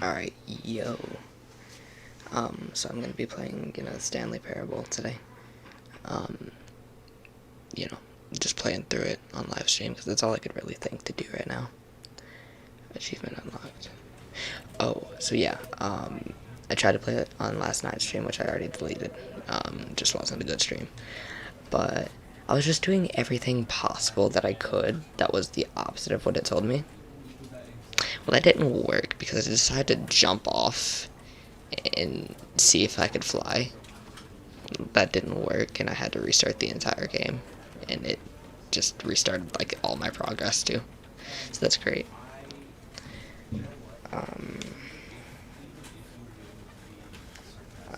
Alright, yo. So I'm gonna be playing, the Stanley Parable today. Um, you know, just playing through it on live stream, because that's all I could really think to do right now. Achievement unlocked. Oh, so yeah, I tried to play it on last night's stream, which I already deleted. Just wasn't a good stream. But I was just doing everything possible that I could that was the opposite of what it told me. Well, that didn't work because I decided to jump off and see if I could fly. That didn't work, and I had to restart the entire game, and it just restarted like all my progress too. So that's great.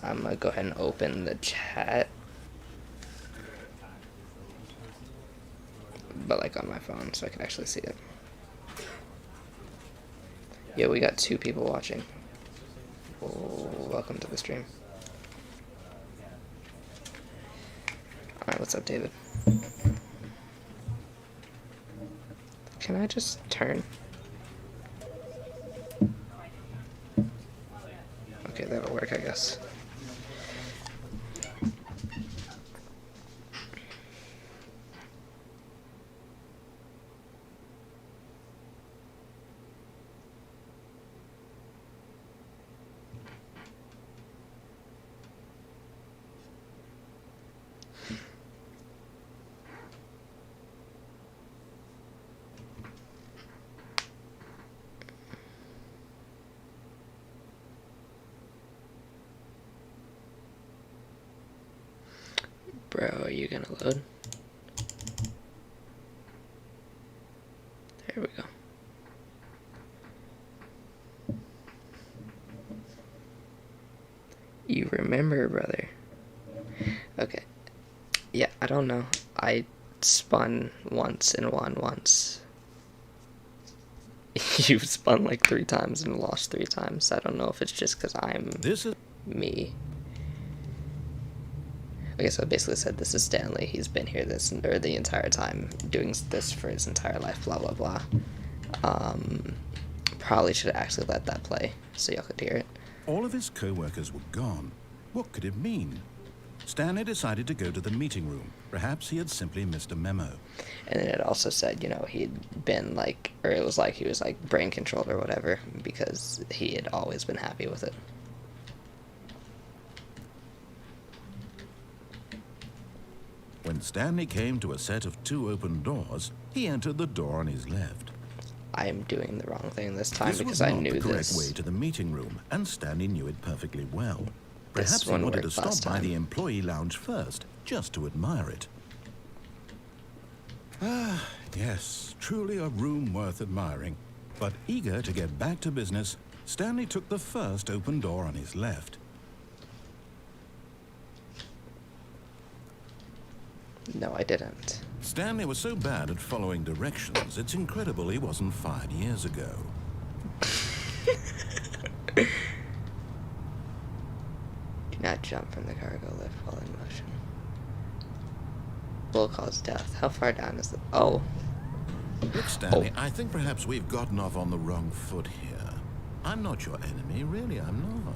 I'm gonna go ahead and open the chat, but like on my phone, so I can actually see it. Yeah, we got 2 people watching. Oh, welcome to the stream. Alright, what's up, David? Can I just turn? Okay, that'll work, I guess. Bro, are you gonna load? There we go. You remember, brother. Okay. Yeah, I don't know. I spun once and won once. You've spun like 3 times and lost 3 times. I don't know if it's just because I'm me. I guess I basically said this is Stanley. He's been here the entire time, doing this for his entire life, blah blah blah. Probably should have actually let that play so y'all could hear it. All of his co-workers were gone. What could it mean? Stanley decided to go to the meeting room. Perhaps he had simply missed a memo. And then it also said, he'd been like, or it was like he was like brain controlled or whatever, because he had always been happy with it. When Stanley came to a set of 2 open doors, he entered the door on his left. I am doing the wrong thing this time because I knew this was not the correct this. way to the meeting room, and Stanley knew it perfectly well. This Perhaps he one wanted to worked stop last by time. the employee lounge first, just to admire it. Ah, yes, truly a room worth admiring. But eager to get back to business, Stanley took the first open door on his left. No, I didn't. Stanley was so bad at following directions, it's incredible he wasn't fired years ago. Do not jump from the cargo lift while in motion. Will cause death. How far down is the... Oh. Look, Stanley, I think perhaps we've gotten off on the wrong foot here. I'm not your enemy, really, I'm not.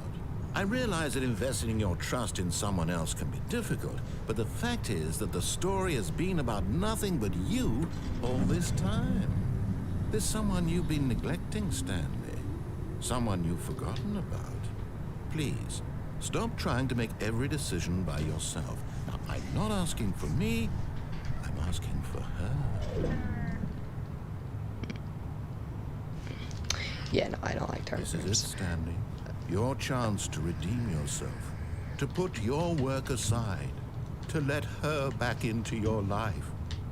I realize that investing your trust in someone else can be difficult, but the fact is that the story has been about nothing but you all this time. There's someone you've been neglecting, Stanley. Someone you've forgotten about. Please, stop trying to make every decision by yourself. Now, I'm not asking for me, I'm asking for her. Yeah, no, I don't like target This is it, rooms. Stanley. Your chance to redeem yourself, to put your work aside, to let her back into your life.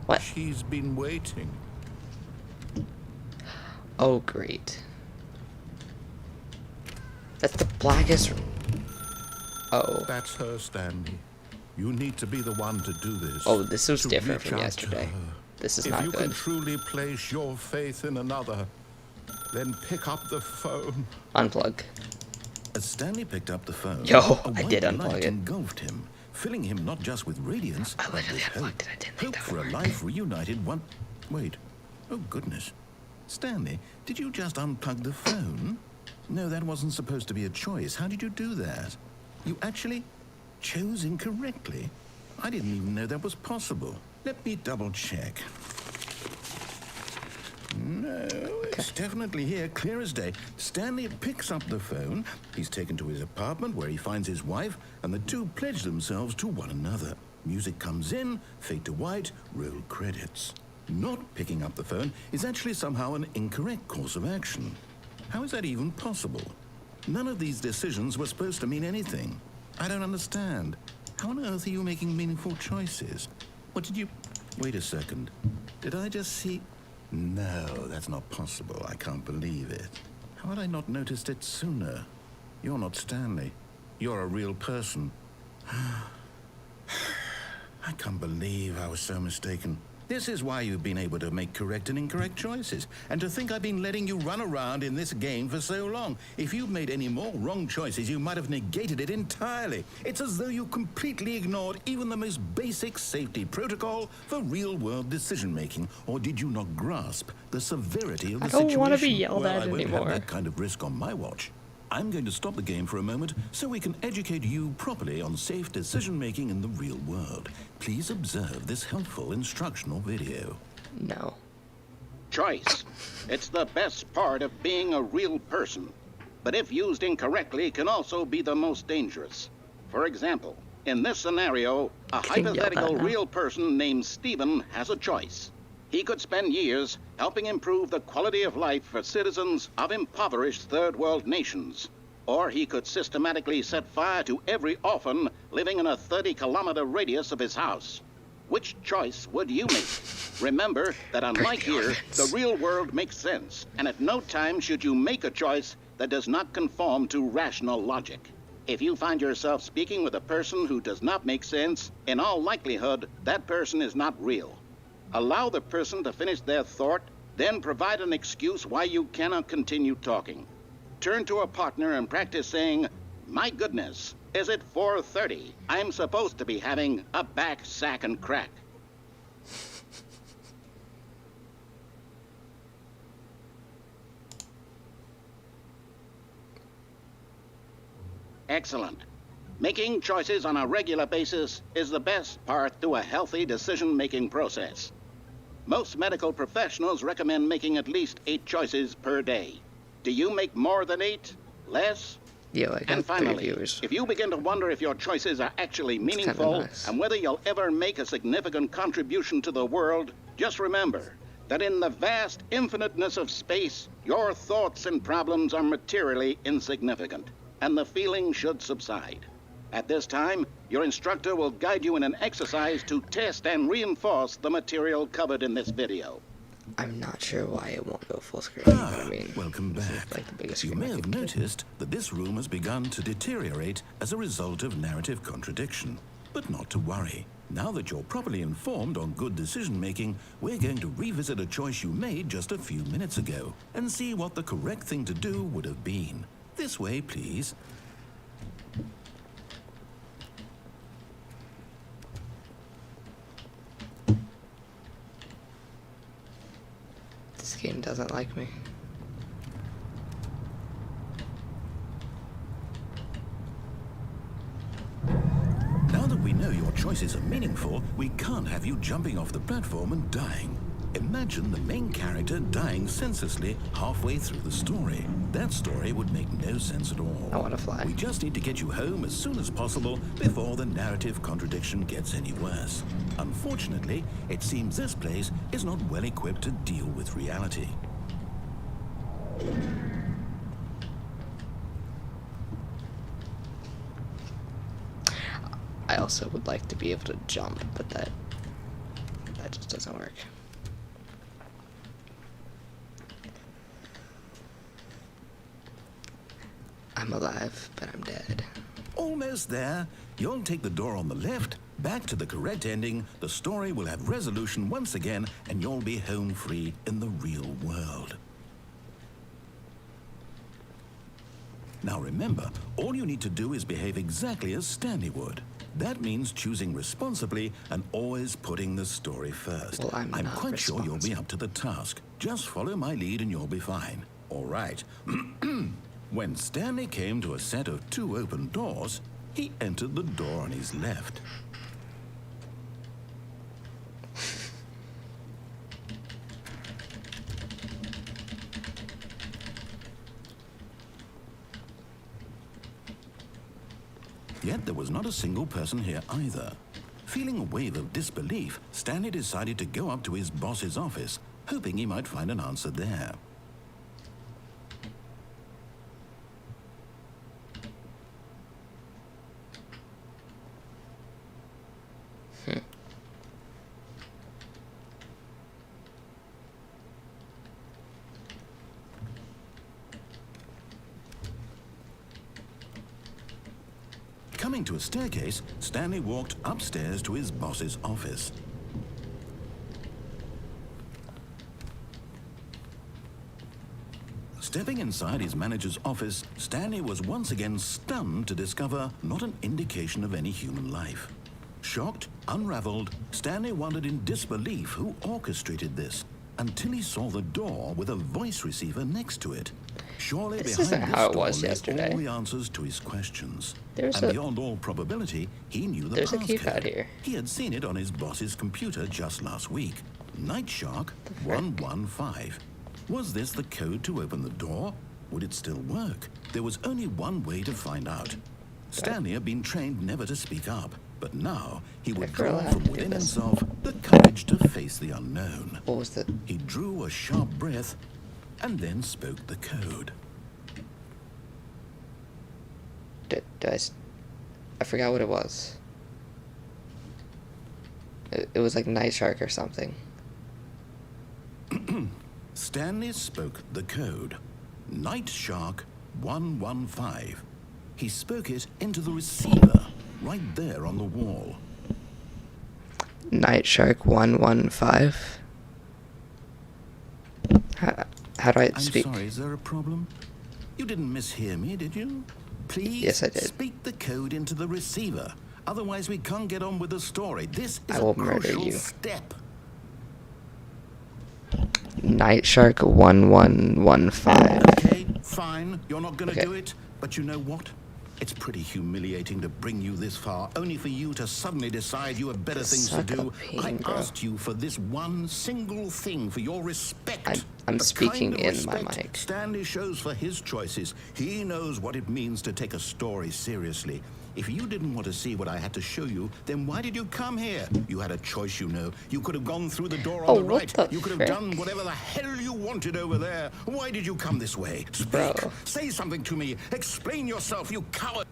What? She's been waiting. Oh, great. That's the blackest... Oh. That's her, Stanley. You need to be the one to do this. Oh, this was to different reach from out to yesterday. her. This is if not you good. can truly place your faith in another, then pick up the phone. Unplug. As Stanley picked up the phone, Yo, a I white did unplug light it. engulfed him, filling him not just with radiance, I but literally with hope. unplugged it. I didn't think Hope that for would a work. life reunited one... Wait. Oh, goodness. Stanley, did you just unplug the phone? No, that wasn't supposed to be a choice. How did you do that? You actually chose incorrectly? I didn't even know that was possible. Let me double check. No, it's definitely here, clear as day. Stanley picks up the phone. He's taken to his apartment where he finds his wife, and the two pledge themselves to one another. Music comes in, fade to white, roll credits. Not picking up the phone is actually somehow an incorrect course of action. How is that even possible? None of these decisions were supposed to mean anything. I don't understand. How on earth are you making meaningful choices? What did you... Wait a second. Did I just see... No, that's not possible. I can't believe it. How had I not noticed it sooner? You're not Stanley. You're a real person. I can't believe I was so mistaken. This is why you've been able to make correct and incorrect choices. And to think I've been letting you run around in this game for so long. If you'd made any more wrong choices, you might have negated it entirely. It's as though you completely ignored even the most basic safety protocol for real-world decision-making. Or did you not grasp the severity of the situation? I don't want to be yelled at I won't anymore. have that kind of risk on my watch. I'm going to stop the game for a moment so we can educate you properly on safe decision-making in the real world. Please observe this helpful instructional video. No. Choice. It's the best part of being a real person. But if used incorrectly, can also be the most dangerous. For example, in this scenario, a hypothetical real person named Stephen has a choice. He could spend years helping improve the quality of life for citizens of impoverished third world nations. Or he could systematically set fire to every orphan living in a 30-kilometer radius of his house. Which choice would you make? Remember that unlike here, the real world makes sense, and at no time should you make a choice that does not conform to rational logic. If you find yourself speaking with a person who does not make sense, in all likelihood, that person is not real. Allow the person to finish their thought, then provide an excuse why you cannot continue talking. Turn to a partner and practice saying, "My goodness, is it 4:30? I'm supposed to be having a back, sack, and crack." Excellent. Making choices on a regular basis is the best part to a healthy decision-making process. Most medical professionals recommend making at least 8 choices per day. Do you make more than 8? Less? Yo, I got And finally, 3 viewers. if you begin to wonder if your choices are actually meaningful nice. and whether you'll ever make a significant contribution to the world, just remember that in the vast infiniteness of space, your thoughts and problems are materially insignificant, and the feeling should subside. At this time, your instructor will guide you in an exercise to test and reinforce the material covered in this video. I'm not sure why it won't go full screen. But I mean, Welcome this is back. like the biggest You screen may I have could get. noticed that this room has begun to deteriorate as a result of narrative contradiction. But not to worry. Now that you're properly informed on good decision-making, we're going to revisit a choice you made just a few minutes ago and see what the correct thing to do would have been. This way, please. This game doesn't like me. Now that we know your choices are meaningful, we can't have you jumping off the platform and dying. Imagine the main character dying senselessly halfway through the story. That story would make no sense at all. I want to fly. We just need to get you home as soon as possible before the narrative contradiction gets any worse. Unfortunately, it seems this place is not well equipped to deal with reality. I also would like to be able to jump, but that just doesn't work. I'm alive, but I'm dead. Almost there. You'll take the door on the left, back to the correct ending, the story will have resolution once again, and you'll be home free in the real world. Now remember, all you need to do is behave exactly as Stanley would. That means choosing responsibly and always putting the story first. Well, I'm not quite sure you'll be up to the task. Just follow my lead and you'll be fine. All right. When Stanley came to a set of 2 open doors, he entered the door on his left. Yet there was not a single person here either. Feeling a wave of disbelief, Stanley decided to go up to his boss's office, hoping he might find an answer there. Coming to a staircase, Stanley walked upstairs to his boss's office. Stepping inside his manager's office, Stanley was once again stunned to discover not an indication of any human life. Shocked, unraveled, Stanley wondered in disbelief who orchestrated this, until he saw the door with a voice receiver next to it. Surely This behind isn't this how it door was lay yesterday. all the answers to his questions. There's And a- beyond all probability, he knew the There's a passcode. keypad here. He had seen it on his boss's computer just last week. Night Shark 115. Was this the code to open the door? Would it still work? There was only one way to find out. Stanley had been trained never to speak up, but now he would feel draw allowed from to do within this. himself the courage to face the unknown. What was the... He drew a sharp breath and then spoke the code. I forgot what it was. It was like Night Shark or something. Stanley spoke the code. Night Shark 115. He spoke it into the receiver, right there on the wall. Night Shark 115. How do I I'm speak? sorry, is there a problem? You didn't mishear me, did you? Please Yes, I did. speak the code into the receiver. Otherwise, we can't get on with the story. This is I will a murder crucial you. step. Night Shark 1115. Okay, fine. You're not going to Okay. do it. But you know what? It's pretty humiliating to bring you this far, only for you to suddenly decide you have better things to Suck do. a pain, I bro. asked you for this one single thing, for your respect. I'm The speaking kind of in my respect mic. Stanley shows for his choices. He knows what it means to take a story seriously. If you didn't want to see what I had to show you, then why did you come here? You had a choice, you know. You could have gone through the door on Oh, the what right. the You could have frick? done whatever the hell you wanted over there. Why did you come this way? Speak. Bro. Say something to me. Explain yourself, you coward.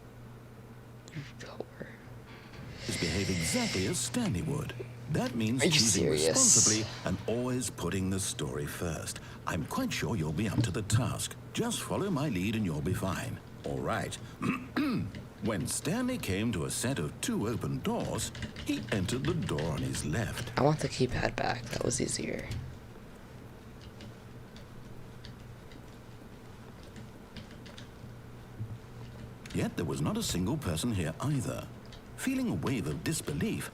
Behave exactly as Stanley would. That means Are you choosing serious? responsibly and always putting the story first. I'm quite sure you'll be up to the task. Just follow my lead and you'll be fine. All right. When Stanley came to a set of 2 open doors, he entered the door on his left. I want the keypad back. That was easier. Yet there was not a single person here either. Feeling a wave of disbelief,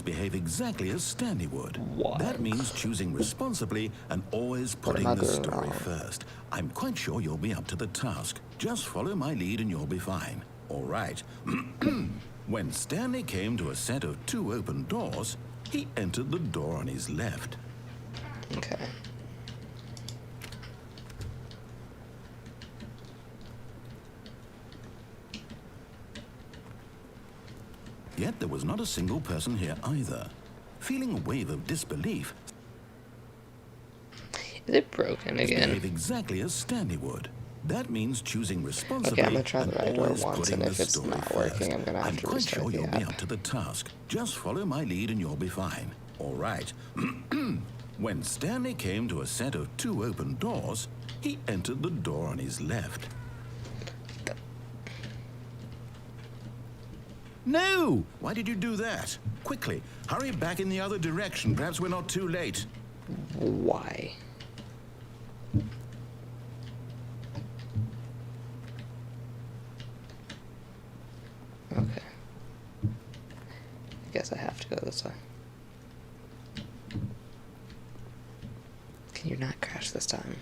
behave exactly as Stanley would. What? That means choosing responsibly and always am putting I the doing story wrong? first. I'm quite sure you'll be up to the task. Just follow my lead and you'll be fine. All right. When Stanley came to a set of 2 open doors, he entered the door on his left. Okay. Yet there was not a single person here either. Feeling a wave of disbelief, Is it broken again? behave exactly as Stanley would. That means choosing responsibly Okay, I'm gonna try the and right door always once, putting and if the it's story not first. working, I'm gonna have to quite restart sure the you'll be app. up to the task. Just follow my lead and you'll be fine. All right. When Stanley came to a set of 2 open doors, he entered the door on his left. No! Why did you do that? Quickly, hurry back in the other direction. Perhaps we're not too late. Why? Okay. I guess I have to go this way. Can you not crash this time?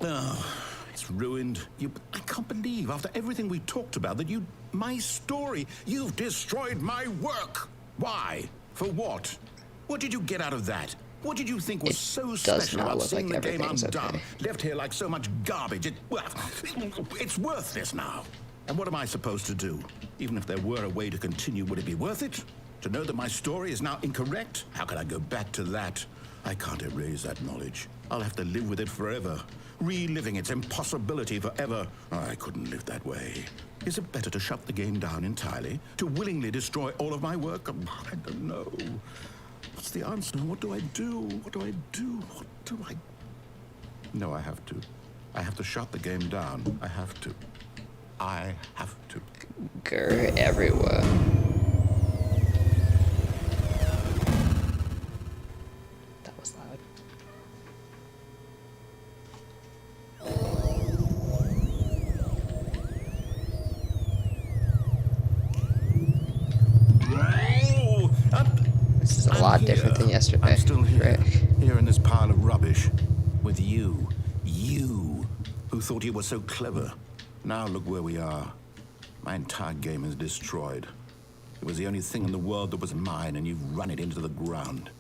Oh, it's ruined. I can't believe, after everything we talked about, that my story, you've destroyed my work. Why? For what? What did you get out of that? What did you think was so special about seeing the game undone? Left here like so much garbage. It's worthless now. And what am I supposed to do? Even if there were a way to continue, would it be worth it? To know that my story is now incorrect? How can I go back to that? I can't erase that knowledge. I'll have to live with it forever. Reliving its impossibility forever. I couldn't live that way. Is it better to shut the game down entirely? To willingly destroy all of my work? I don't know. What's the answer? What do I do? What do I do? What do I... No, I have to. I have to shut the game down. I have to. I have to. Grr everywhere. That was loud. This is a lot different than yesterday. I'm still here. Frick. Here in this pile of rubbish. With you. You. Who thought you were so clever. Now look where we are. My entire game is destroyed. It was the only thing in the world that was mine, and you've run it into the ground.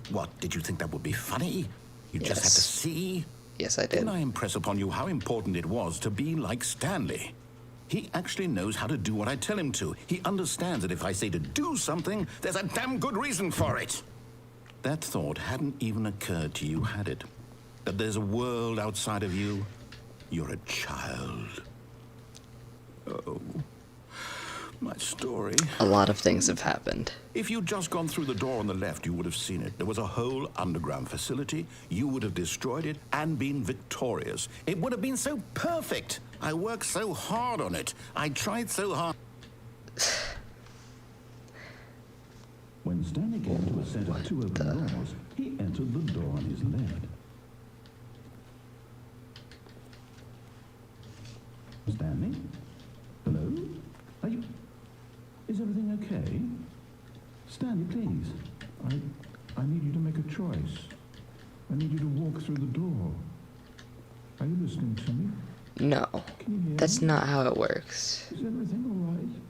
What, did you think that would be funny? You just had to see? Yes, I did. Didn't I impress upon you how important it was to be like Stanley? He actually knows how to do what I tell him to. He understands that if I say to do something, there's a damn good reason for it. That thought hadn't even occurred to you, had it? That there's a world outside of you? You're a child. Oh, my story. A lot of things have happened. If you'd just gone through the door on the left, you would have seen it. There was a whole underground facility. You would have destroyed it and been victorious. It would have been so perfect. I worked so hard on it. I tried so hard. When Stanley came to a set of two open doors, he entered the door on his left. Stanley? Hello? Are you... Is everything okay? Stanley, please. I need you to make a choice. I need you to walk through the door. Are you listening to me? No. Can you hear That's me? not how it works. Is everything all right?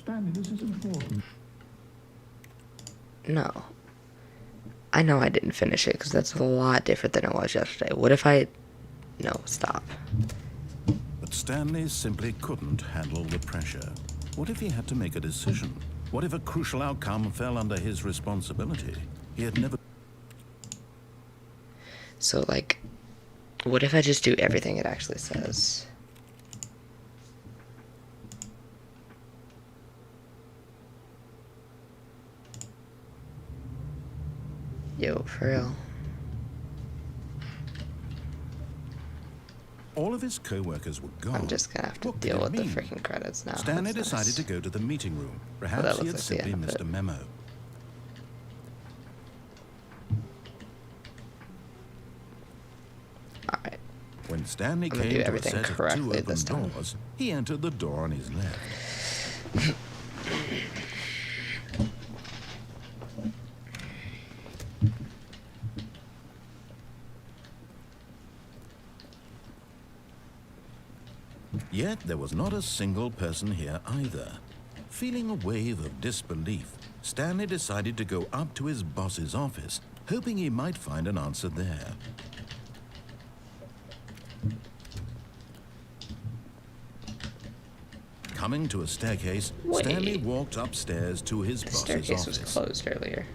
Stanley, this is important. No. I know I didn't finish it, because that's a lot different than it was yesterday. What if I... No, stop. But Stanley simply couldn't handle the pressure. What if he had to make a decision? What if a crucial outcome fell under his responsibility? He had never... So, like, what if I just do everything it actually says? Yo, for real. All of his co-workers were gone. I'm just gonna have to What could deal it with the mean? freaking credits now. Stanley That's decided nice. to go to the meeting room. Perhaps that he had looks like the simply end of missed it. a memo. Alright. When Stanley I'm gonna came do to a everything set of two correctly open this time. doors, he entered the door on his left. Yet there was not a single person here either. Feeling a wave of disbelief, Stanley decided to go up to his boss's office, hoping he might find an answer there. Coming to a staircase, Wait. Stanley walked upstairs to his The boss's staircase was office. closed earlier.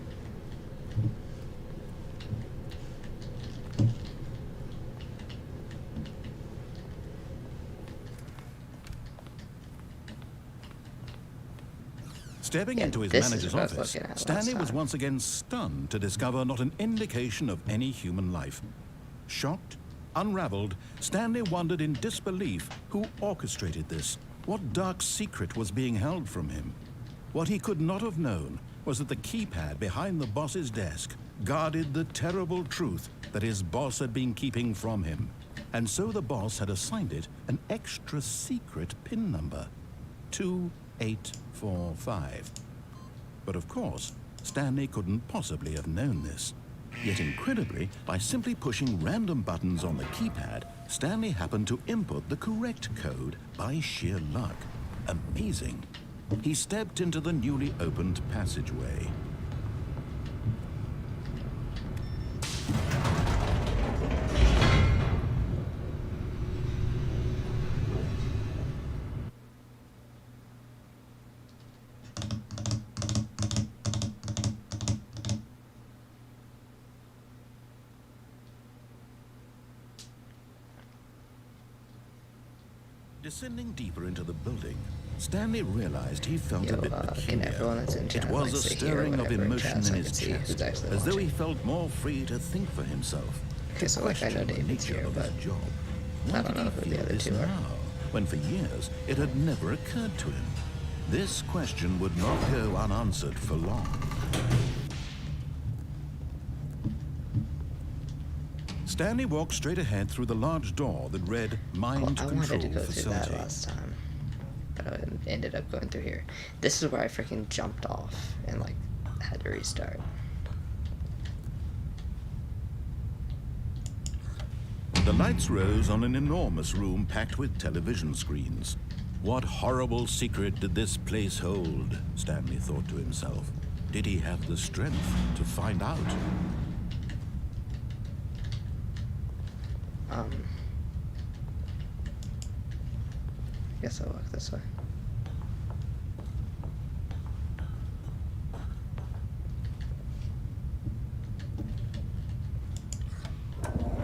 Stepping Yeah, into his this is manager's what I was office, looking at Stanley last was time. once again stunned to discover not an indication of any human life. Shocked, unraveled, Stanley wondered in disbelief who orchestrated this. What dark secret was being held from him? What he could not have known was that the keypad behind the boss's desk guarded the terrible truth that his boss had been keeping from him. And so the boss had assigned it an extra secret PIN number. 2845. But of course, Stanley couldn't possibly have known this. Yet incredibly, by simply pushing random buttons on the keypad, Stanley happened to input the correct code by sheer luck. Amazing. He stepped into the newly opened passageway. Descending deeper into the building, Stanley realized he felt a bit can everyone that's in peculiar. chat, It was like, a sit here stirring of whenever in emotion chat so in I his can see who's chest, actually as though he watching. felt more free to think for himself. Okay, so like I know Question the David's nature here, of his but job. I Why don't did know he who the feel other this two are. now, when for years it had never occurred to him? This question would not go unanswered for long. Stanley walked straight ahead through the large door that read Mind I Control wanted to go through Facility. that last time, but I ended up going through here. This is where I freaking jumped off and like had to restart. The lights rose on an enormous room packed with television screens. What horrible secret did this place hold? Stanley thought to himself. Did he have the strength to find out? Guess I'll walk this way.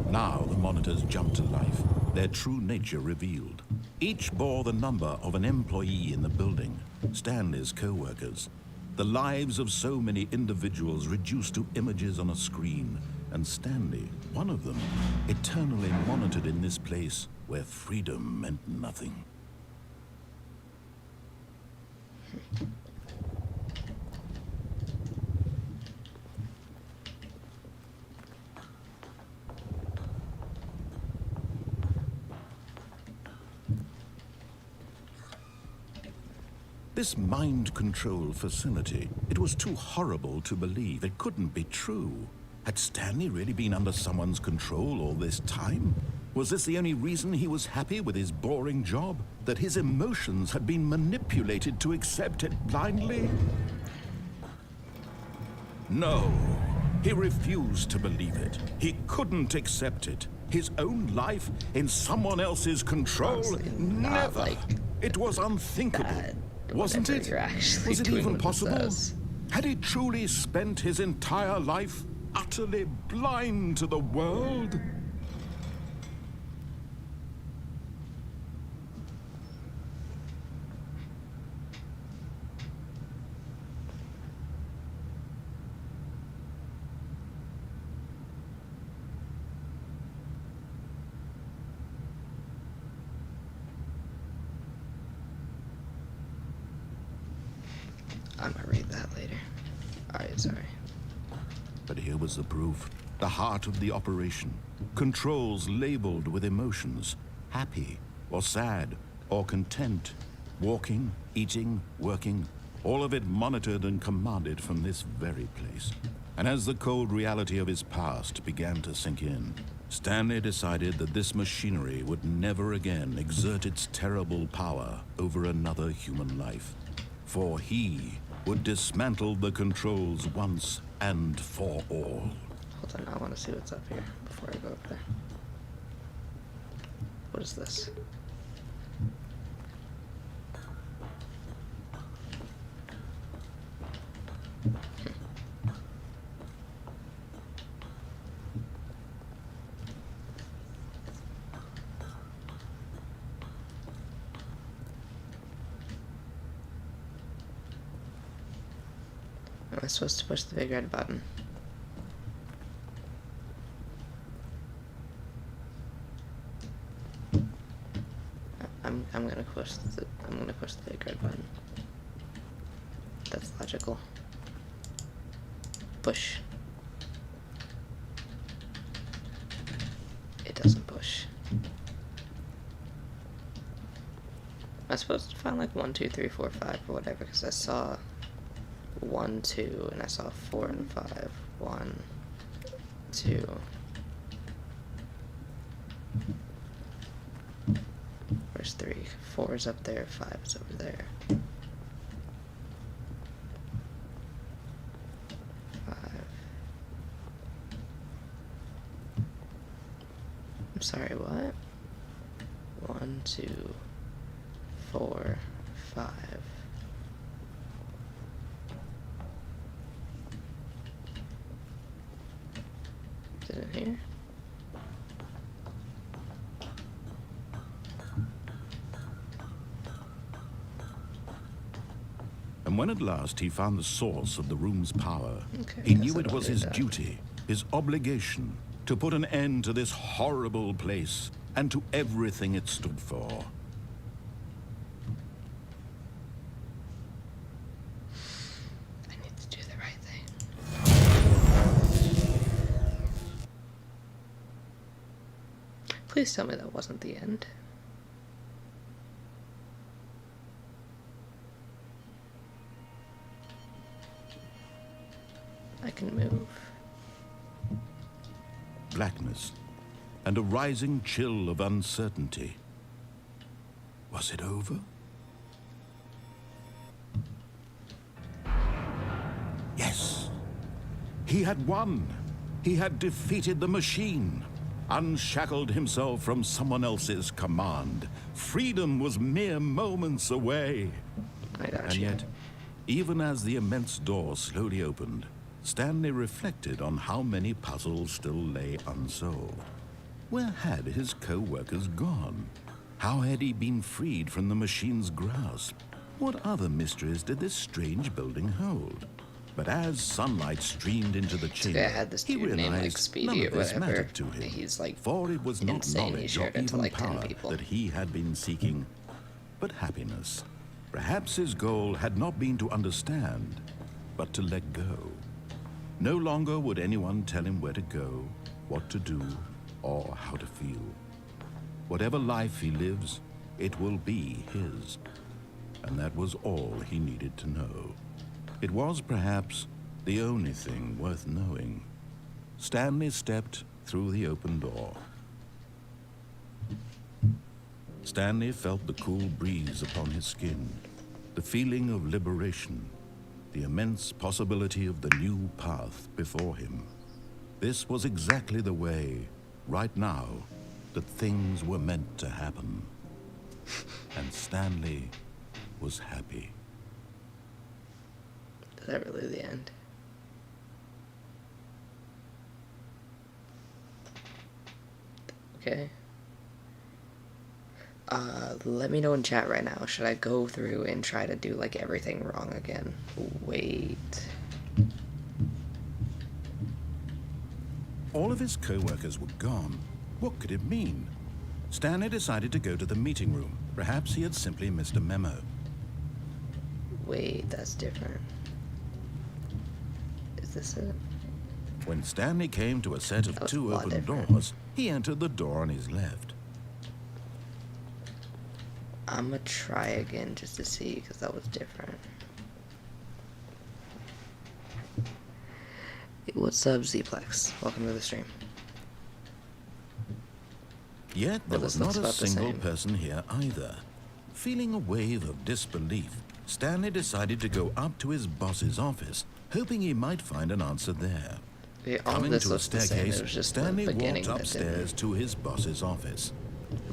Now the monitors jumped to life, their true nature revealed. Each bore the number of an employee in the building, Stanley's co-workers. The lives of so many individuals reduced to images on a screen, and Stanley, one of them, eternally monitored in this place where freedom meant nothing. This mind control facility, it was too horrible to believe. It couldn't be true. Had Stanley really been under someone's control all this time? Was this the only reason he was happy with his boring job? That his emotions had been manipulated to accept it blindly? No, he refused to believe it. He couldn't accept it. His own life in someone else's control? Honestly, not Never. like It was unthinkable. bad, Wasn't whatever it? you're actually Was it doing even with possible? those. Had he truly spent his entire life utterly blind to the world? I'm gonna read that later. Alright, sorry. But here was the proof. The heart of the operation. Controls labeled with emotions. Happy, or sad, or content. Walking, eating, working. All of it monitored and commanded from this very place. And as the cold reality of his past began to sink in, Stanley decided that this machinery would never again exert its terrible power over another human life. For he would dismantle the controls once and for all. Hold on, I want to see what's up here before I go up there. What is this? Am I supposed to push the big red button? I'm gonna push the big red button. That's logical. Push. It doesn't push. Am I supposed to find like 1, 2, 3, 4, 5 or whatever? Because I saw 1, 2, and I saw 4 and 5. 1, 2. Where's 3? 4 is up there, 5 is over there. 5. I'm sorry, what? 1, 2, 4, 5. Is it in here? And when at last he found the source of the room's power, Okay, he guess knew I it don't was need his that. duty, his obligation, to put an end to this horrible place and to everything it stood for. I need to do the right thing. Please tell me that wasn't the end. I can move. Blackness and a rising chill of uncertainty. Was it over? Yes. He had won. He had defeated the machine, unshackled himself from someone else's command. Freedom was mere moments away. I got And you. yet, even as the immense door slowly opened, Stanley reflected on how many puzzles still lay unsolved. Where had his co-workers gone? How had he been freed from the machine's grasp? What other mysteries did this strange building hold? But as sunlight streamed into the chamber, I had this he dude named, like, realized Speedy none or of this whatever. mattered to him. He's, like, For it was not insane. He knowledge or shared it to, even like, 10 power people. that he had been seeking, but happiness. Perhaps his goal had not been to understand, but to let go. No longer would anyone tell him where to go, what to do, or how to feel. Whatever life he lives, it will be his. And that was all he needed to know. It was perhaps the only thing worth knowing. Stanley stepped through the open door. Stanley felt the cool breeze upon his skin, the feeling of liberation, the immense possibility of the new path before him. This was exactly the way, right now, that things were meant to happen. And Stanley was happy. Is that really the end? Okay. Let me know in chat right now. Should I go through and try to do, like, everything wrong again? Wait. All of his co-workers were gone. What could it mean? Stanley decided to go to the meeting room. Perhaps he had simply missed a memo. Wait, that's different. Is this it? When Stanley came to a set of That was a two lot open different. doors, he entered the door on his left. I'm gonna try again just to see, because that was different. Hey, what's up, Zplex? Welcome to the stream. Yet there Well, was this not looks a about the single same. person here either. Feeling a wave of disbelief, Stanley decided to go up to his boss's office, hoping he might find an answer there. Okay, all of Coming this to a looks the same. staircase, It was just Stanley the beginning walked that upstairs to his boss's office.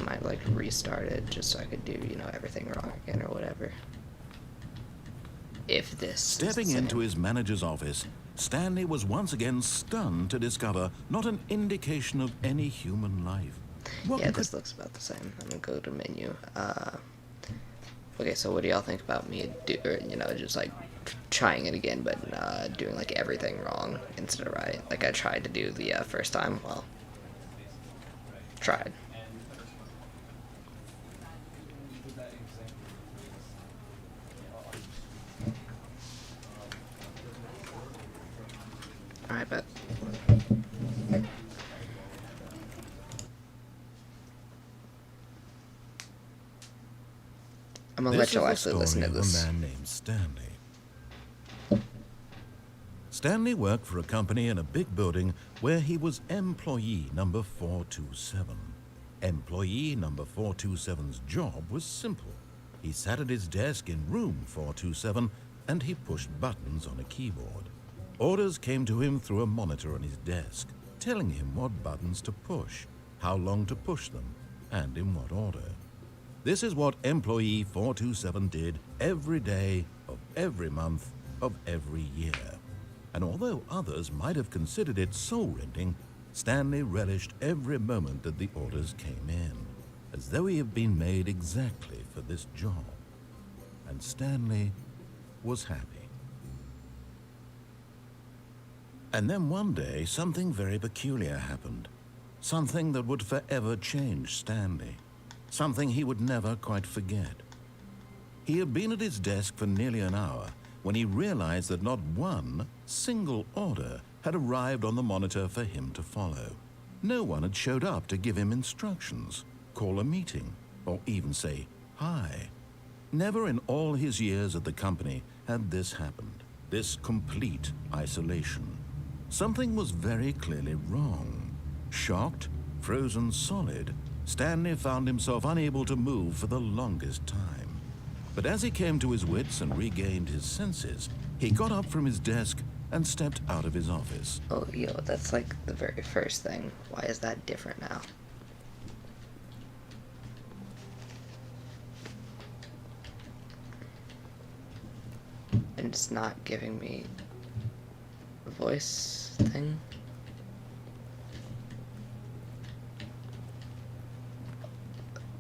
might, like, restart it just so I could do, you know, everything wrong again or whatever. If this is the Stepping same. into his manager's office, Stanley was once again stunned to discover not an indication of any human life. What Yeah, could this looks about the same. I'm gonna go to menu. Okay, so what do y'all think about me just like trying it again, but doing like everything wrong instead of right? Like I tried to do the first time. Well, tried. Alright, bet. I'm gonna let This y'all is actually the listen story to of this. a man named Stanley. Stanley worked for a company in a big building where he was employee number 427. Employee number 427's job was simple. He sat at his desk in room 427 and he pushed buttons on a keyboard. Orders came to him through a monitor on his desk, telling him what buttons to push, how long to push them, and in what order. This is what employee 427 did every day of every month of every year. And although others might have considered it soul-rending, Stanley relished every moment that the orders came in, as though he had been made exactly for this job. And Stanley was happy. And then one day, something very peculiar happened. Something that would forever change Stanley. Something he would never quite forget. He had been at his desk for nearly an hour when he realized that not one single order had arrived on the monitor for him to follow. No one had showed up to give him instructions, call a meeting, or even say hi. Never in all his years at the company had this happened, this complete isolation. Something was very clearly wrong. Shocked, frozen solid, Stanley found himself unable to move for the longest time. But as he came to his wits and regained his senses, he got up from his desk and stepped out of his office. Oh, yo, that's like the very first thing. Why is that different now? And it's not giving me a voice thing.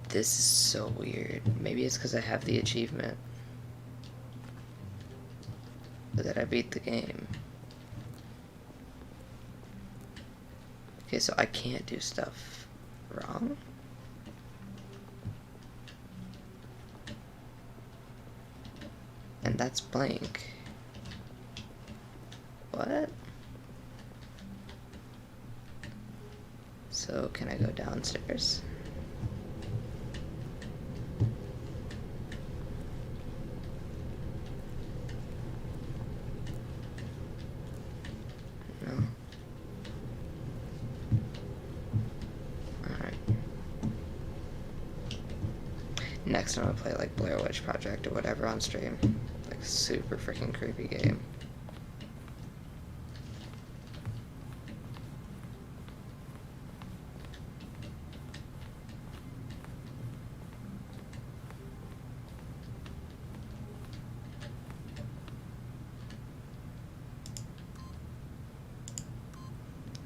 This is so weird. Maybe it's because I have the achievement that I beat the game. Okay, so I can't do stuff wrong? And that's blank. What? So can I go downstairs? No. Alright. Next I'm gonna play like Blair Witch Project or whatever on stream. Like super freaking creepy game.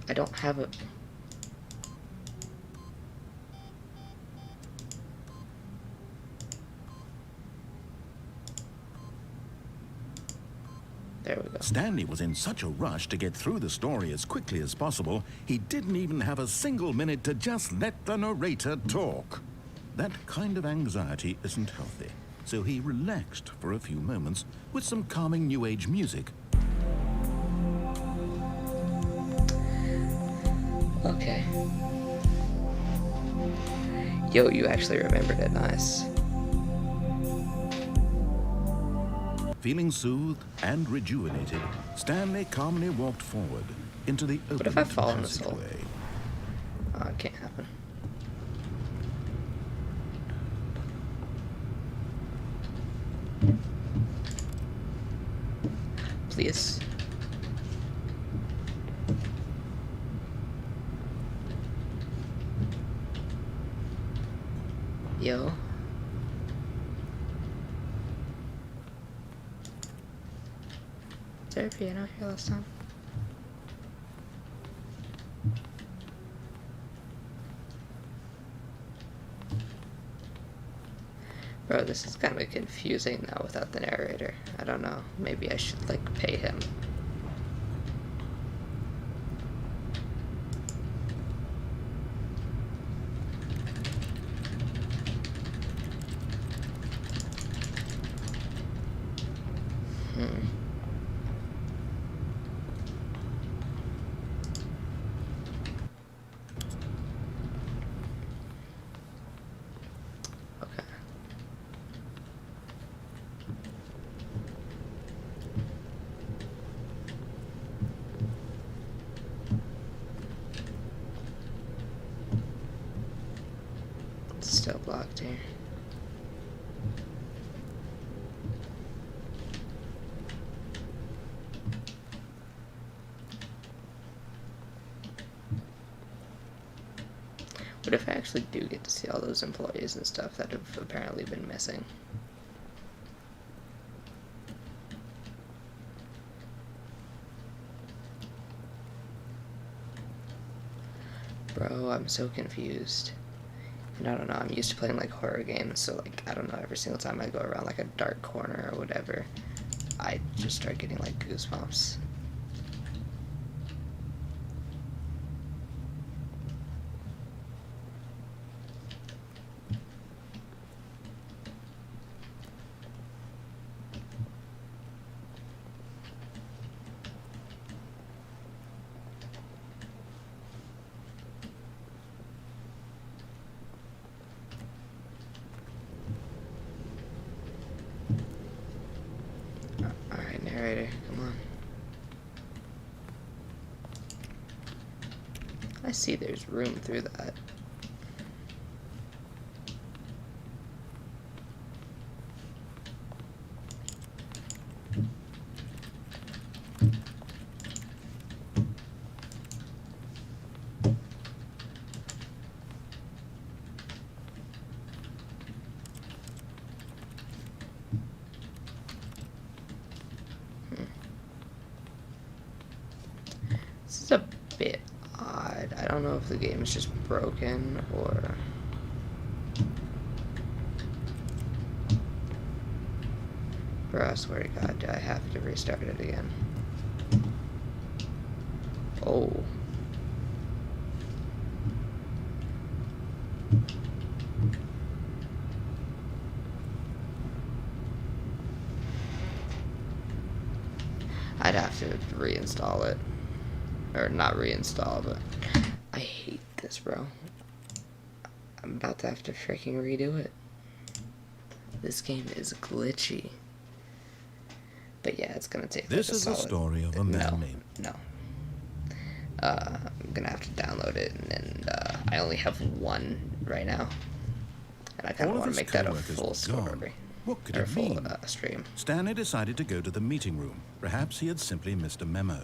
I don't have a... There we go. Stanley was in such a rush to get through the story as quickly as possible, he didn't even have a single minute to just let the narrator talk. That kind of anxiety isn't healthy, so he relaxed for a few moments with some calming New Age music. Okay. Yo, you actually remembered it. Nice. Feeling soothed and rejuvenated, Stanley calmly walked forward into the open What if I fall in this hole? passageway. Oh, it can't happen. Please. Yo. Is there a piano here last time? Bro, this is kind of confusing now without the narrator. I don't know. Maybe I should, like, pay him. Okay. blocked here. What if I actually do get to see all those employees and stuff that have apparently been missing? Bro, I'm so confused. And I don't know, I'm used to playing like horror games, so like, I don't know, every single time I go around like a dark corner or whatever, I just start getting like goosebumps. Alright, narrator, come on. I see there's room through that. This is a bit odd. I don't know if the game is just broken or... Bro, I swear to God, do I have to restart it again? Oh. I'd have to reinstall it. Or not reinstall, but I hate this, bro. I'm about to have to freaking redo it. This game is glitchy. But yeah, it's gonna take This like is the solid... story of a man named... No. I'm gonna have to download it, and I only have one right now. And I kind of All want of to his make that a coworkers full were gone. story. What could Or it full mean? stream. Stanley decided to go to the meeting room. Perhaps he had simply missed a memo.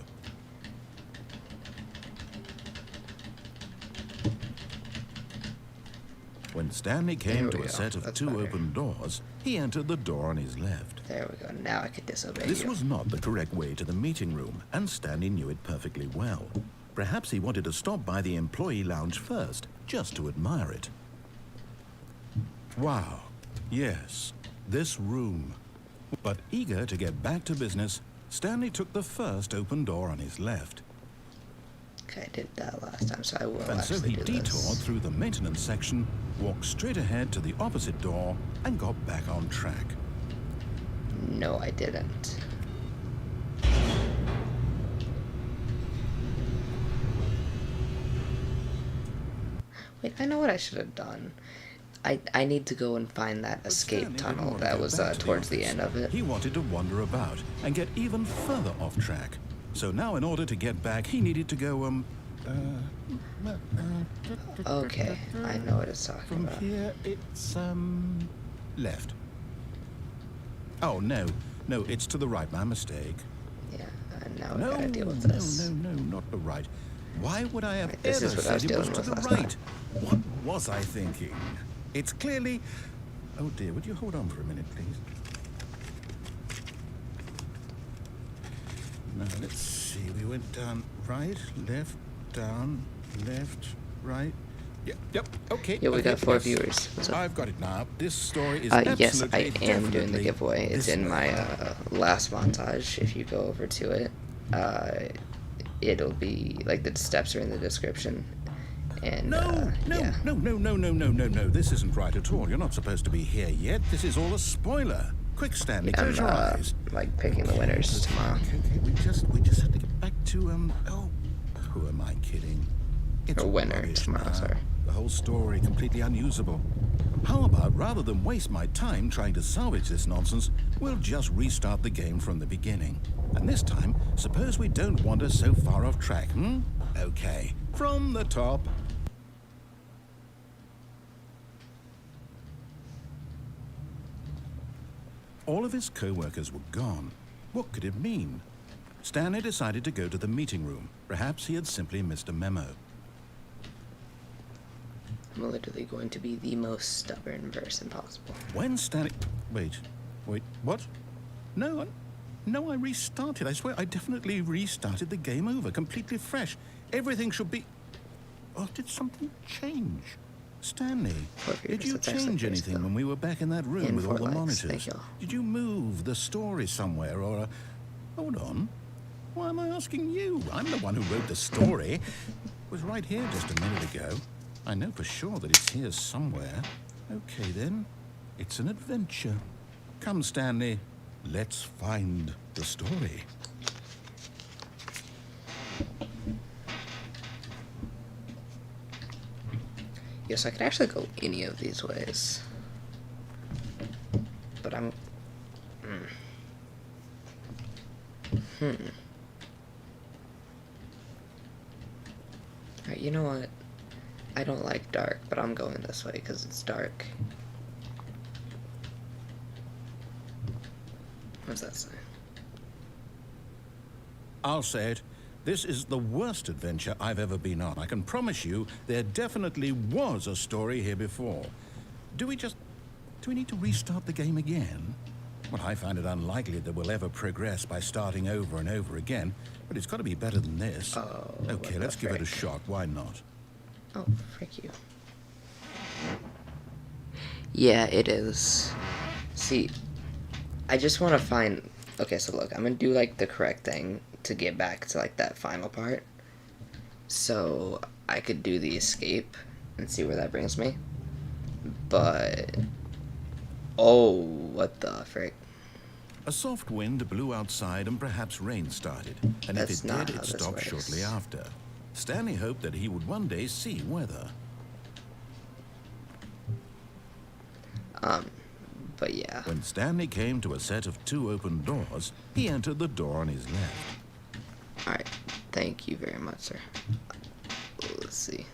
When Stanley came There to we a go. set of That's two better. open doors, he entered the door on his left. There we go. Now I can disobey This you. was not the correct way to the meeting room, and Stanley knew it perfectly well. Perhaps he wanted to stop by the employee lounge first, just to admire it. Wow. Yes, this room. But eager to get back to business, Stanley took the first open door on his left. Okay, I did that last time, so I will And so actually he do detoured this. through the maintenance section, walked straight ahead to the opposite door, and got back on track. No, I didn't. Wait, I know what I should have done. I need to go and find that But escape Stanley didn't tunnel want to that go was back to towards the office. end of it. He wanted to wander about and get even further off track. So now in order to get back, he needed to go, Okay, I know what it's talking from about. here, it's, left. Oh, no, it's to the right, my mistake. Yeah, and now we No, gotta deal with this. no, not the right. Why would I have Right, this ever is what I was said it was dealing to with the last right? What was I thinking? It's clearly... Oh dear, would you hold on for a minute, please? Now, let's see. We went down right, left, down, left, right. Yep, okay. Yeah, we okay, got 4 yes. viewers. What's up? I've got it now. This story is Yes, I absolutely, am doing the definitely giveaway. It's this in way. my last montage. If you go over to it, it'll be like the steps are in the description. And No. yeah. No. This isn't right at all. You're not supposed to be here yet. This is all a spoiler. Quick, Stanley, I'm close your eyes. like picking the winners tomorrow. Okay. We just have to get back to oh, who am I kidding? It's A winner rubbish tomorrow, now. sorry. The whole story completely unusable. How about rather than waste my time trying to salvage this nonsense, we'll just restart the game from the beginning. And this time, suppose we don't wander so far off track, Okay. From the top. All of his co-workers were gone. What could it mean? Stanley decided to go to the meeting room. Perhaps he had simply missed a memo. I'm literally going to be the most stubborn person possible. When Stanley... Wait, what? No, I restarted. I swear, I definitely restarted the game over, completely fresh. Everything should be... Oh, did something change? Stanley, did you change anything when we were back in that room with all the monitors? Did you move the story somewhere, or... Hold on. Why am I asking you? I'm the one who wrote the story. It was right here just a minute ago. I know for sure that it's here somewhere. Okay, then. It's an adventure. Come, Stanley. Let's find the story. Yes, I could actually go any of these ways. But I'm... Alright, you know what? I don't like dark, but I'm going this way because it's dark. What does that say? I'll say it. This is the worst adventure I've ever been on. I can promise you there definitely was a story here before. Do we need to restart the game again? Well, I find it unlikely that we'll ever progress by starting over and over again, but it's got to be better than this. Oh, okay, let's give it a shot. Why not? Oh, frick you. Yeah, it is. See, I just want to find... Okay, so look, I'm going to do, like, the correct thing to get back to, like, that final part. So, I could do the escape and see where that brings me. But... Oh, what the frick? A soft wind blew outside and perhaps rain started. And if it did, it stopped shortly after. Stanley hoped that he would one day see weather. But yeah. When Stanley came to a set of 2 open doors, he entered the door on his left. Alright, thank you very much, sir. Let's see.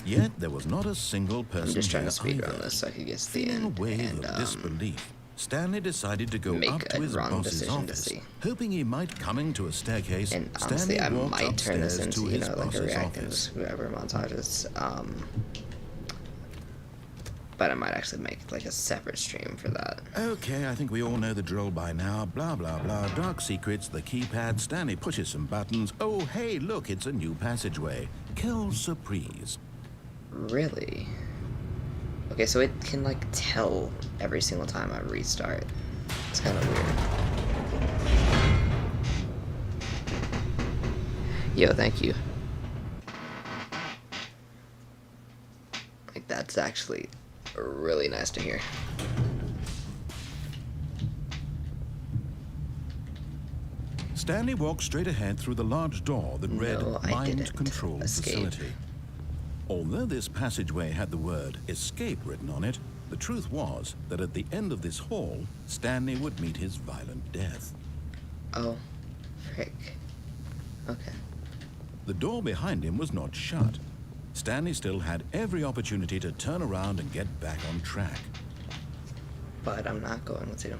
Yet there was not a single person I'm just trying here to speed either. run this so I can get to the Feeling a end wave and of disbelief, Stanley decided to go make up to a his wrong boss's decision to office, see. hoping he might coming to a staircase. And honestly, Stanley I walked might turn this upstairs into, to you his know, like a boss's reacting office. to whoever montages. But I might actually make like a separate stream for that. Okay, I think we all know the drill by now. Blah, blah, blah. Dark secrets, the keypad. Stanley pushes some buttons. Oh, hey, look, it's a new passageway. Kill surprise. Really? Okay, so it can like tell every single time I restart. It's kind of weird. Yo, thank you. Like, that's actually really nice to hear. Stanley walked straight ahead through the large door that read Mind Control Facility. Although this passageway had the word escape written on it, the truth was that at the end of this hall, Stanley would meet his violent death. Oh, frick. Okay. The door behind him was not shut. Stanley still had every opportunity to turn around and get back on track. But I'm not going to.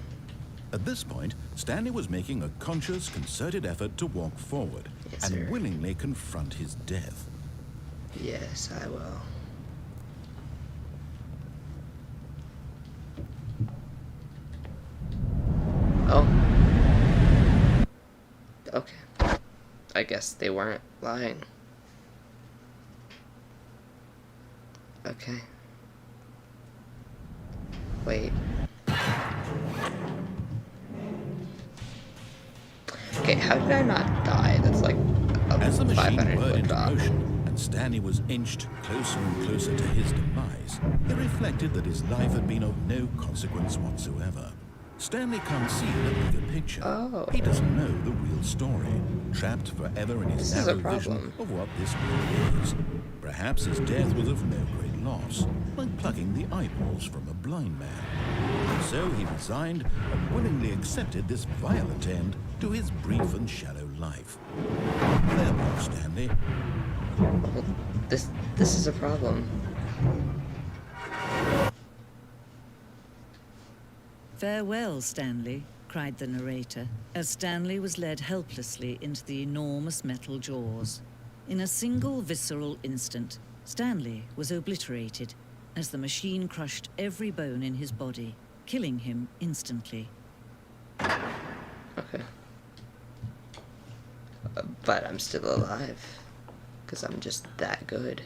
At this point, Stanley was making a conscious, concerted effort to walk forward and willingly confront his death. Yes, I will. Oh. Okay. I guess they weren't lying. Okay. Wait. Okay, how did I not die? That's like a As the machine 500 whirred foot into drop. motion and Stanley was inched closer and closer to his demise, he reflected that his life had been of no consequence whatsoever. Stanley can't see the bigger picture. Oh. He doesn't know the real story, trapped forever in his This is a narrow vision problem. of what this world is. Perhaps his death was of no great loss, like plucking the eyeballs from a blind man. So he resigned and willingly accepted this violent end to his brief and shallow life. Farewell, Stanley. Well, this is a problem. "Farewell, Stanley," cried the narrator, as Stanley was led helplessly into the enormous metal jaws. In a single visceral instant, Stanley was obliterated as the machine crushed every bone in his body, killing him instantly. Okay. But I'm still alive. Because I'm just that good.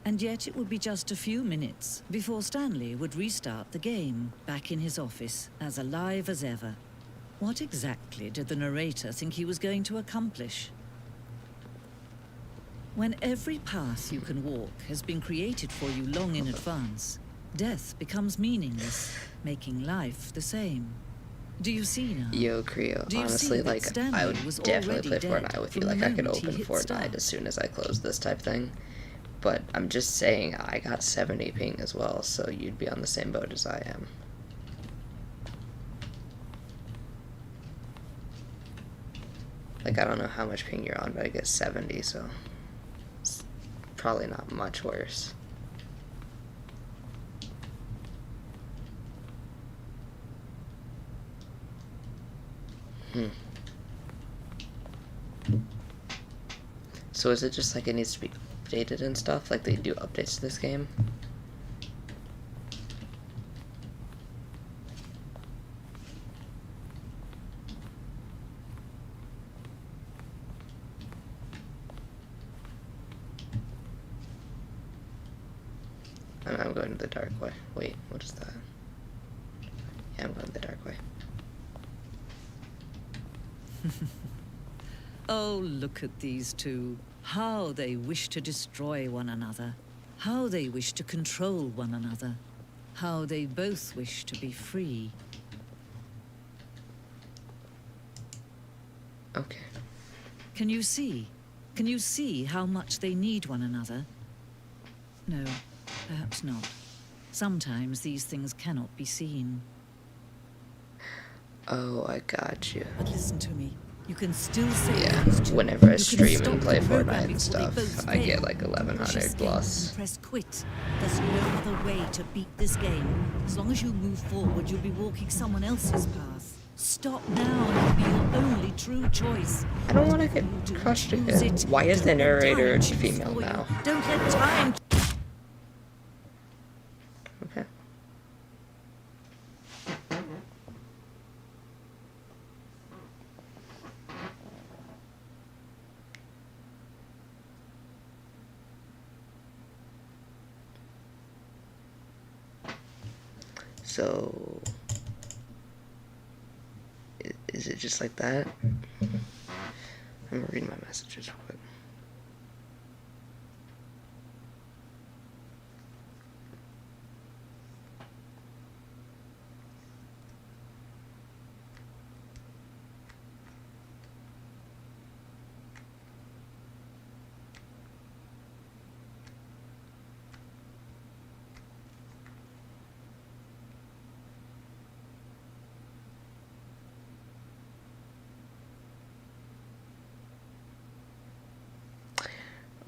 And yet it would be just a few minutes before Stanley would restart the game, back in his office, as alive as ever. What exactly did the narrator think he was going to accomplish? When every path you can walk has been created for you long in advance, death becomes meaningless, making life the same. Do you see now? Yo, Creo, Do you see honestly, that like, Stanley I would was definitely play already dead Fortnite with you. from the Like, I could moment he open hit Fortnite start? as soon as I close this type thing. But I'm just saying, I got 70 ping as well, so you'd be on the same boat as I am. Like, I don't know how much ping you're on, but I get 70, so it's probably not much worse. So is it just like it needs to be updated and stuff? Like they do updates to this game? I'm going to the dark way. Wait, what is that? Yeah, I'm going the dark way. Oh, look at these two. How they wish to destroy one another. How they wish to control one another. How they both wish to be free. Okay. Can you see? Can you see how much they need one another? No, perhaps not. Sometimes these things cannot be seen. Oh, I got you. But listen to me. You can still save Yeah, these two. whenever I You can stream stop and play the program Fortnite and before they stuff, both I get fail. like Push 1100 escape plus. and press quit. There's no other way to beat this game. As long as you move forward, you'll be walking someone else's path. Stop now, and it'll be your only true choice. I don't want to get crushed again. Why is the narrator female now? Don't let time. Okay. So, is it just like that? I'm gonna read my messages real quick.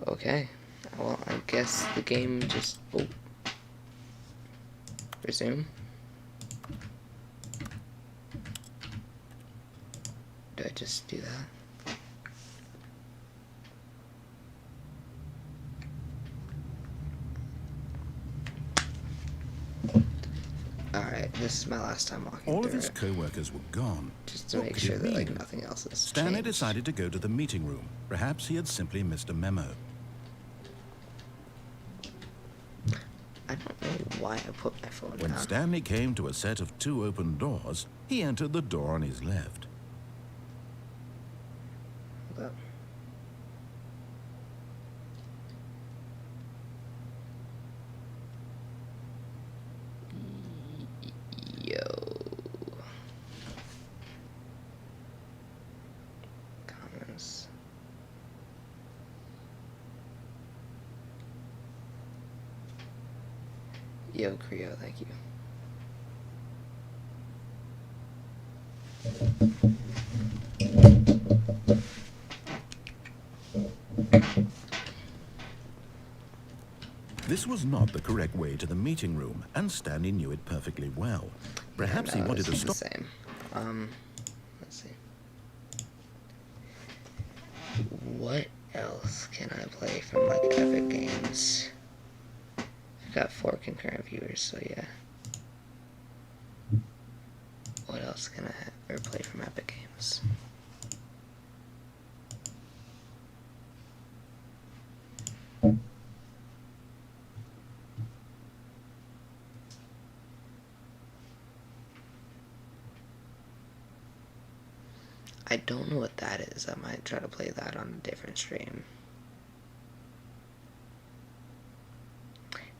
Okay, well, I guess the game just, oh, resume. Do I just do that? Alright, this is my last time walking All through of his it, co-workers were gone. just to What make could sure it that, like, mean? nothing else is Stanley changed. decided to go to the meeting room. Perhaps he had simply missed a memo. I don't know why I put my phone When down. Stanley came to a set of 2 open doors, he entered the door on his left. Hold up. Yo. Comments. Yo, Creo, thank you. This was not the correct way to the meeting room, and Stanley knew it perfectly well. Perhaps he No, wanted this to is the stop. same. Let's see. What else can I play from like Epic Games? I've got 4 concurrent viewers, so yeah. What else can I ever play from Epic Games? I don't know what that is. I might try to play that on a different stream.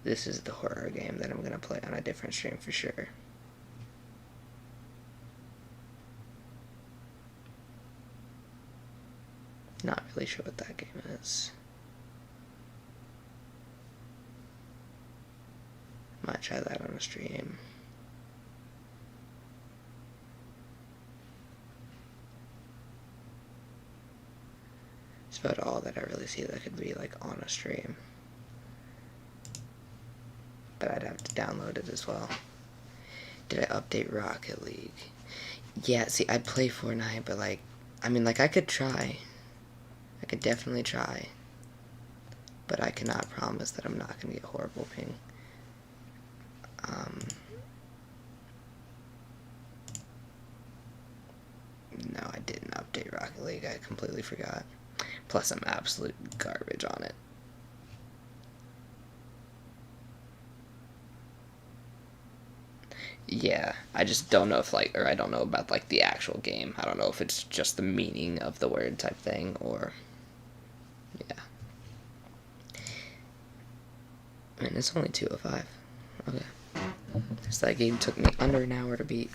This is the horror game that I'm going to play on a different stream for sure. Not really sure what that game is. Might try that on a stream. It's about all that I really see that could be like on a stream. But I'd have to download it as well. Did I update Rocket League? Yeah, see, I'd play Fortnite, but like, I mean, like, I could try. I could definitely try. But I cannot promise that I'm not going to get horrible ping. No, I didn't update Rocket League. I completely forgot. Plus, I'm absolute garbage on it. Yeah, I just don't know if, like, or I don't know about, like, the actual game. I don't know if it's just the meaning of the word type thing, or, yeah. I mean, it's only 2:05. Okay. So that game took me under an hour to beat.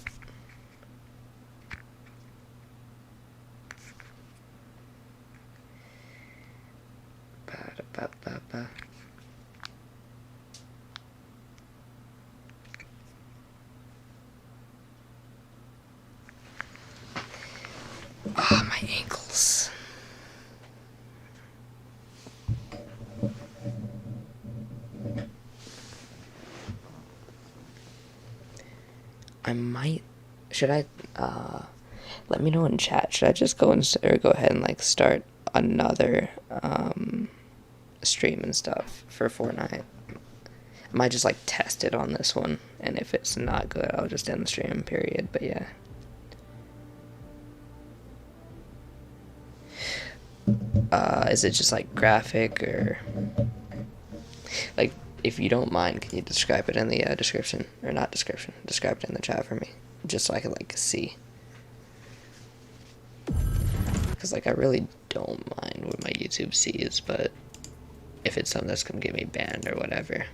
Ba-da-ba-ba-ba. Ah, my ankles. I might. Should I? Let me know in chat. Should I just go or go ahead and like start another stream and stuff for Fortnite? I might just like test it on this one, and if it's not good, I'll just end the stream. Period. But yeah. Is it just like graphic or like? If you don't mind, can you describe it in the description, or not description? Describe it in the chat for me, just so I can like see. Because like I really don't mind what my YouTube sees, but if it's something that's gonna get me banned or whatever.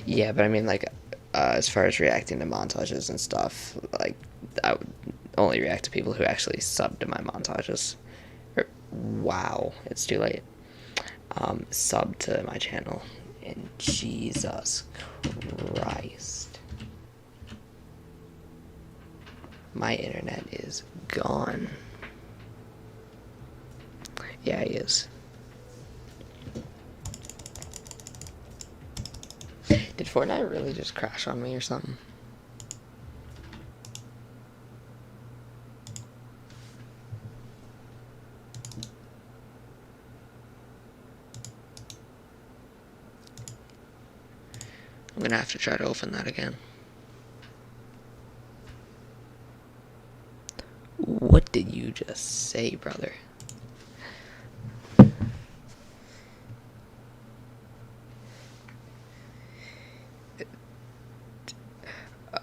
Yeah, but I mean, like, as far as reacting to montages and stuff, like, I would only react to people who actually sub to my montages. Wow, it's too late. Sub to my channel. And Jesus Christ. My internet is gone. Yeah, he is. Did Fortnite really just crash on me or something? I'm gonna have to try to open that again. What did you just say, brother?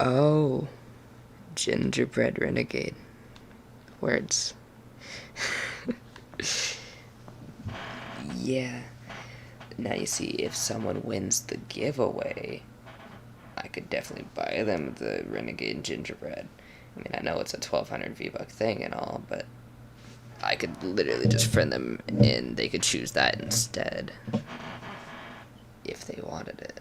Oh, gingerbread renegade. Words. Yeah. Now you see, if someone wins the giveaway, I could definitely buy them the renegade gingerbread. I mean, I know it's a 1,200 V-Buck thing and all, but I could literally just friend them and they could choose that instead. if they wanted it.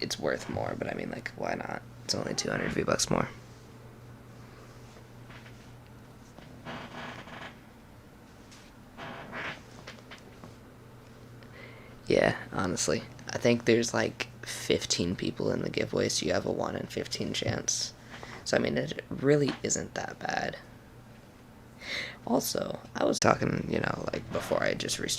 It's worth more, but I mean, like, why not? It's only 200 V-Bucks more. Yeah, honestly. I think there's like 15 people in the giveaway, so you have a 1 in 15 chance. So, I mean, it really isn't that bad. Also, I was talking, you know, like, before I just restarted.